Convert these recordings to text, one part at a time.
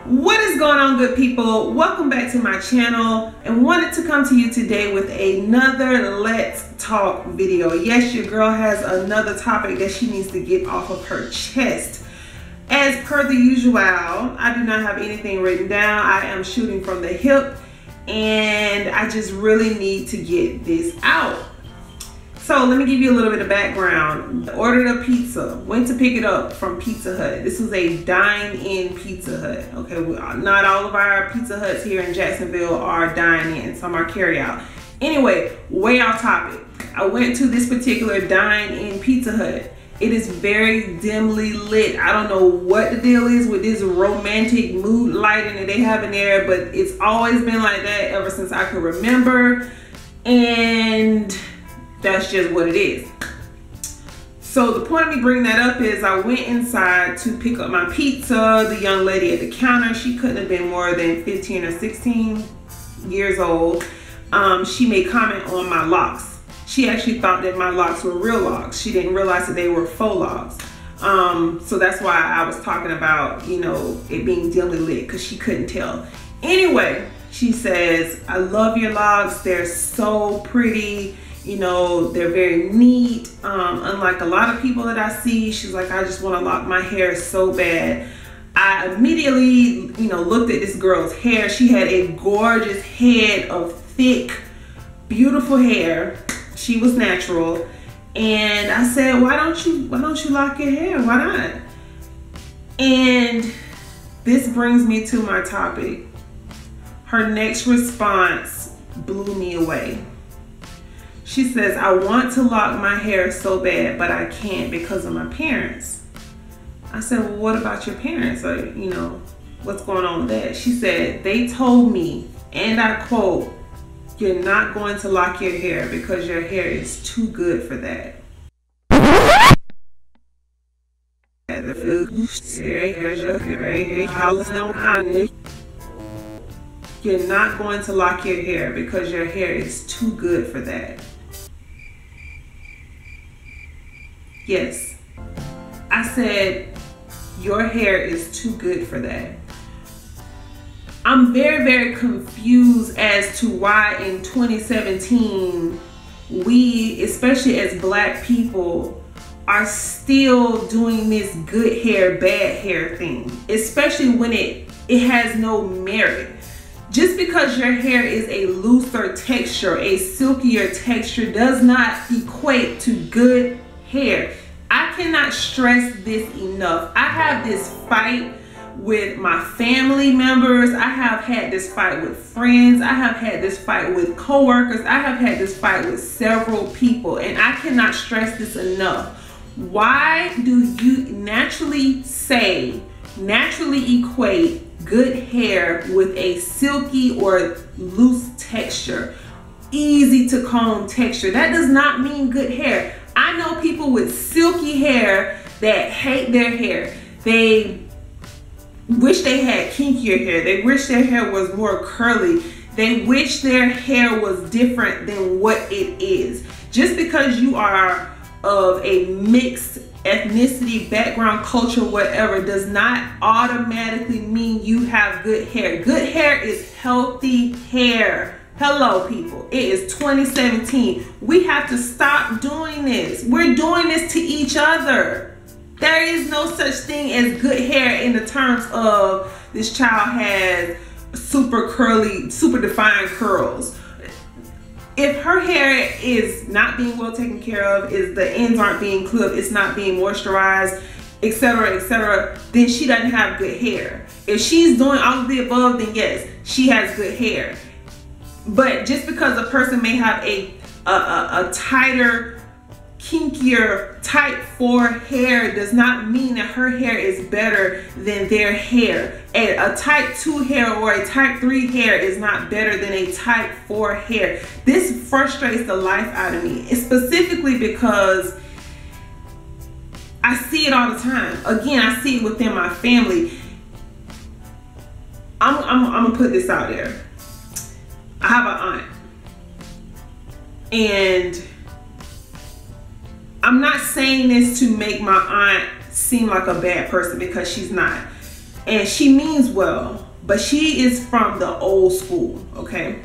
What is going on, good people? Welcome back to my channel, and wanted to come to you today with another Let's Talk video. Yes, your girl has another topic that she needs to get off of her chest. As per the usual, I do not have anything written down. I am shooting from the hip, and I just really need to get this out. So let me give you a little bit of background. Ordered a pizza, went to pick it up from Pizza Hut. This was a dine-in Pizza Hut. Okay, not all of our Pizza Huts here in Jacksonville are dine-in, some are carry-out. Anyway, way off topic. I went to this particular dine-in Pizza Hut. It is very dimly lit. I don't know what the deal is with this romantic mood lighting that they have in there, but it's always been like that ever since I can remember. And that's just what it is. So the point of me bringing that up is I went inside to pick up my pizza. The young lady at the counter, she couldn't have been more than 15 or 16 years old. She made comment on my locks. She actually thought that my locks were real locks. She didn't realize that they were faux locks. So that's why I was talking about, you know, it being dimly lit, because she couldn't tell. Anyway, she says, "I love your locks. They're so pretty. You know, they're very neat. Unlike a lot of people that I see," she's like, "I just want to lock my hair so bad." I immediately, you know, looked at this girl's hair. She had a gorgeous head of thick, beautiful hair. She was natural. And I said, why don't you lock your hair? Why not? And this brings me to my topic. Her next response blew me away. She says, "I want to lock my hair so bad, but I can't because of my parents." I said, "Well, what about your parents? Or, you know, what's going on with that?" She said, "They told me," and I quote, "you're not going to lock your hair because your hair is too good for that." You're not going to lock your hair because your hair is too good for that. Yes, I said, your hair is too good for that. I'm very, very confused as to why in 2017, we, especially as Black people, are still doing this good hair, bad hair thing, especially when it has no merit. Just because your hair is a looser texture, a silkier texture, does not equate to good hair. I cannot stress this enough. I have this fight with my family members. I have had this fight with friends. I have had this fight with coworkers. I have had this fight with several people, and I cannot stress this enough. Why do you naturally equate good hair with a silky or loose texture, easy to comb texture? That does not mean good hair. I know people with silky hair that hate their hair. They wish they had kinkier hair. They wish their hair was more curly. They wish their hair was different than what it is. Just because you are of a mixed ethnicity, background, culture, whatever, does not automatically mean you have good hair. Good hair is healthy hair. Hello, people. It is 2017. We have to stop doing this. We're doing this to each other. There is no such thing as good hair in the terms of this child has super curly, super defined curls. If her hair is not being well taken care of, is the ends aren't being clipped, it's not being moisturized, etc., then she doesn't have good hair. If she's doing all of the above, then yes, she has good hair. But just because a person may have a tighter, kinkier type 4 hair does not mean that her hair is better than their hair. A type 2 hair or a type 3 hair is not better than a type 4 hair. This frustrates the life out of me, specifically because I see it all the time. Again, I see it within my family. I'm gonna put this out there. I have an aunt, and I'm not saying this to make my aunt seem like a bad person, because she's not. and she means well, but she is from the old school, okay?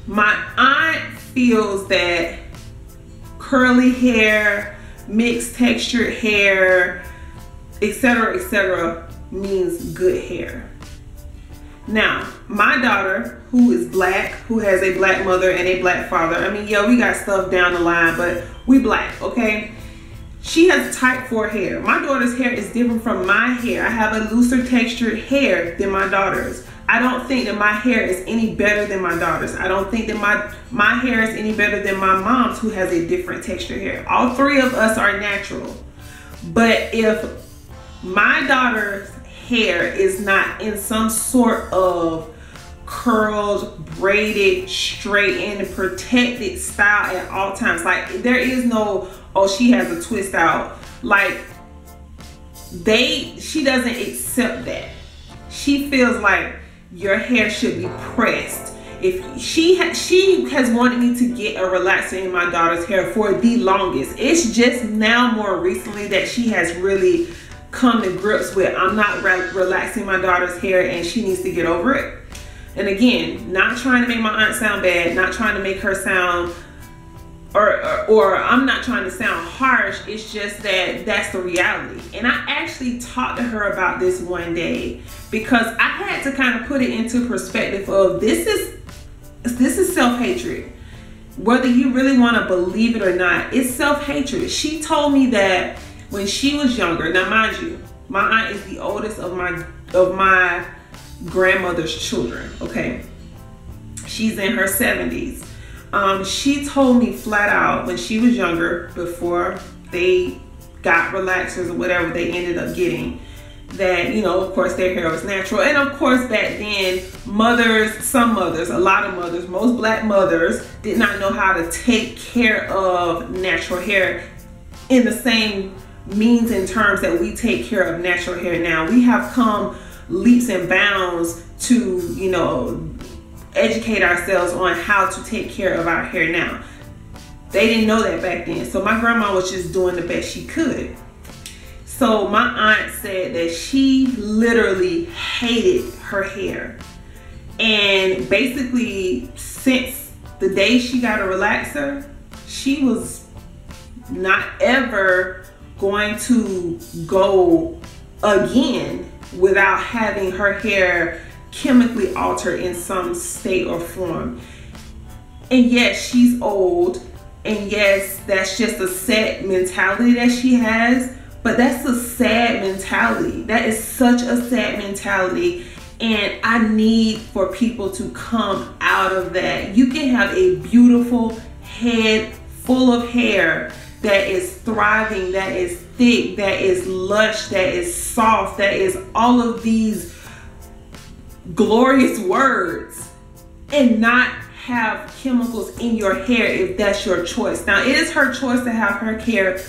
My aunt feels that curly hair, mixed textured hair, etc., means good hair. Now, my daughter, who is black, who has a black mother and a black father, I mean, yeah, we got stuff down the line, but we black, okay? She has type 4 hair. My daughter's hair is different from my hair. I have a looser textured hair than my daughter's. I don't think that my hair is any better than my daughter's. I don't think that my hair is any better than my mom's, who has a different textured hair. All three of us are natural. But if my daughter's hair is not in some sort of curled, braided, straightened, protected style at all times, like there is no, oh, she has a twist out, like she doesn't accept that. She feels like your hair should be pressed. If she has wanted me to get a relaxer in my daughter's hair for the longest. It's just now more recently that she has really come to grips with, I'm not relaxing my daughter's hair and she needs to get over it. And again, not trying to make my aunt sound bad, not trying to make her sound, or I'm not trying to sound harsh. It's just that that's the reality. And I actually talked to her about this one day because I had to kind of put it into perspective of this is self-hatred. Whether you really want to believe it or not, it's self-hatred. She told me that when she was younger, now mind you, my aunt is the oldest of my grandmother's children, okay? She's in her 70s. She told me flat out when she was younger, before they got relaxers or whatever they ended up getting, that, you know, of course their hair was natural. And of course back then, some mothers, a lot of mothers, most black mothers did not know how to take care of natural hair in the same means and terms that we take care of natural hair now. We have come leaps and bounds to, you know, educate ourselves on how to take care of our hair now. They didn't know that back then. So my grandma was just doing the best she could. So my aunt said that she literally hated her hair. And basically, since the day she got a relaxer, she was not ever going to go again without having her hair chemically altered in some state or form. And yes, she's old, and yes, that's just a sad mentality that she has, but that's a sad mentality. That is such a sad mentality, and I need for people to come out of that. You can have a beautiful head full of hair that is thriving, that is thick, that is lush, that is soft, that is all of these glorious words, and not have chemicals in your hair if that's your choice. Now, it is her choice to have her hair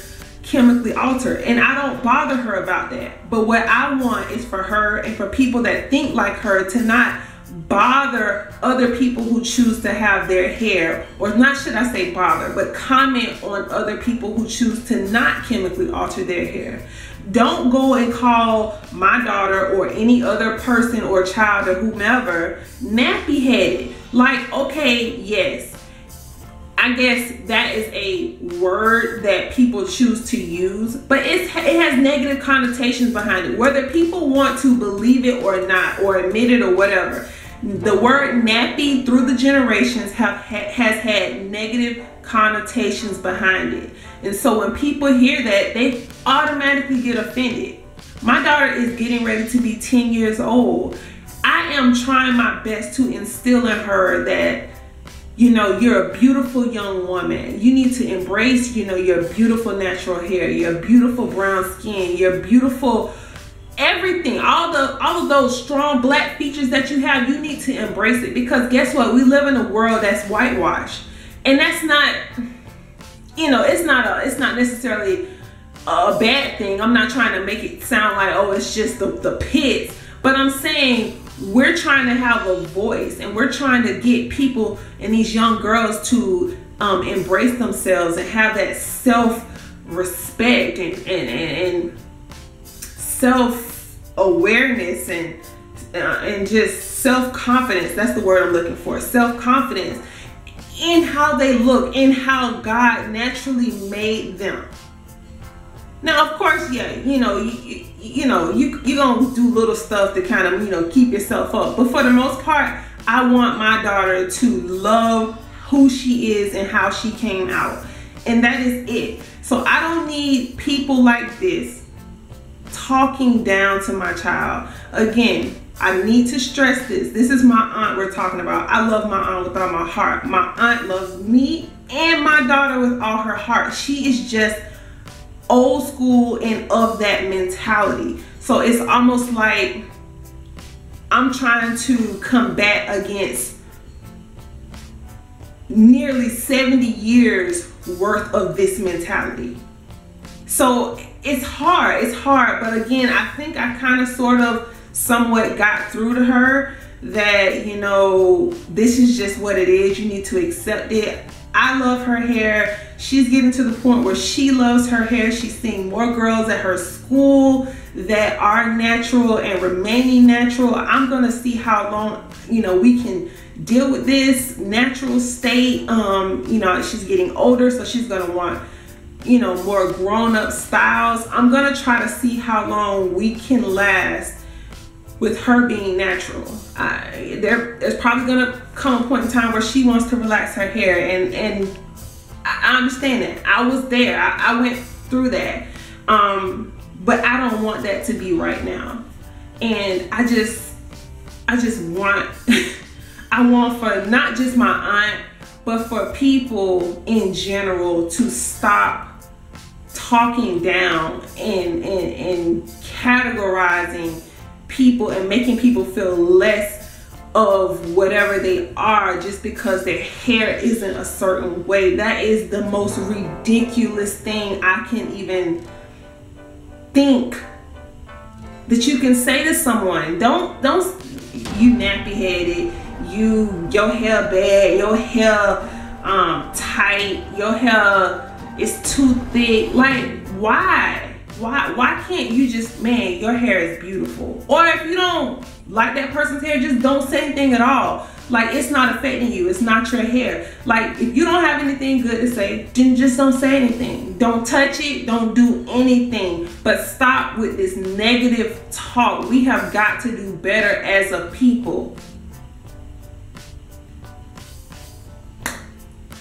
chemically altered, and I don't bother her about that. But what I want is for her and for people that think like her to not bother other people who choose to have their hair, or not should I say bother, but comment on other people who choose to not chemically alter their hair. Don't go and call my daughter or any other person or child or whomever nappy headed. Like, okay, yes, I guess that is a word that people choose to use, but it has negative connotations behind it, whether people want to believe it or not, or admit it or whatever. The word nappy through the generations has had negative connotations behind it. And so when people hear that, they automatically get offended. My daughter is getting ready to be 10 years old. I am trying my best to instill in her that, you know, you're a beautiful young woman. You need to embrace, you know, your beautiful natural hair, your beautiful brown skin, your beautiful everything, all of those strong black features that you have. You need to embrace it, because guess what? We live in a world that's whitewashed, and that's not, you know, it's not necessarily a bad thing. I'm not trying to make it sound like, oh, it's just the pits, but I'm saying we're trying to have a voice, and we're trying to get people and these young girls to embrace themselves and have that self-respect and self, awareness and just self-confidence. That's the word I'm looking for. Self-confidence in how they look, in how God naturally made them. Now, of course, yeah, you're gonna do little stuff to kind of, keep yourself up. But for the most part, I want my daughter to love who she is and how she came out. And that is it. So I don't need people like this talking down to my child. Again, I need to stress this. This is my aunt we're talking about. I love my aunt with all my heart. My aunt loves me and my daughter with all her heart. She is just old school and of that mentality. So it's almost like I'm trying to combat against nearly 70 years worth of this mentality. So it's hard, but again, I think I kind of sort of somewhat got through to her that, this is just what it is. You need to accept it. I love her hair. She's getting to the point where she loves her hair. She's seeing more girls at her school that are natural and remaining natural. I'm gonna see how long, we can deal with this natural state. She's getting older, so she's gonna want, more grown-up styles. I'm gonna try to see how long we can last with her being natural. There's probably gonna come a point in time where she wants to relax her hair, and I understand that. I was there. I went through that. But I don't want that to be right now. And I just want I want for not just my aunt, but for people in general to stop talking down and categorizing people and making people feel less of whatever they are just because their hair isn't a certain way. That is the most ridiculous thing I can even think that you can say to someone. Don't you nappy headed, your hair bad, your hair tight, your hair is too thick. Like, why can't you just, man, your hair is beautiful? Or if you don't like that person's hair, just don't say anything at all. Like, it's not affecting you. It's not your hair. Like, if you don't have anything good to say, then just don't say anything. Don't touch it. Don't do anything. But stop with this negative talk. We have got to do better as a people.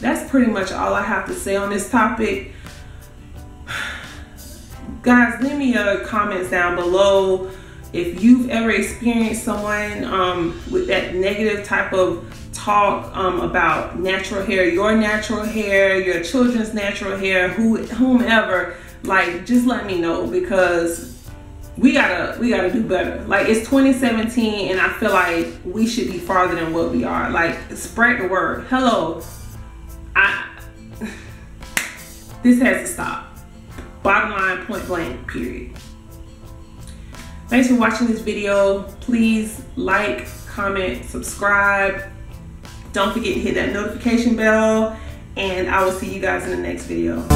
That's pretty much all I have to say on this topic. Guys, leave me your comments down below if you've ever experienced someone with that negative type of talk about natural hair, your children's natural hair, whomever. Like, just let me know, because we gotta do better. Like, it's 2017 and I feel like we should be farther than what we are. Like, spread the word. Hello, this has to stop. Bottom line, point blank, period. Thanks for watching this video. Please like, comment, subscribe. Don't forget to hit that notification bell, and I will see you guys in the next video.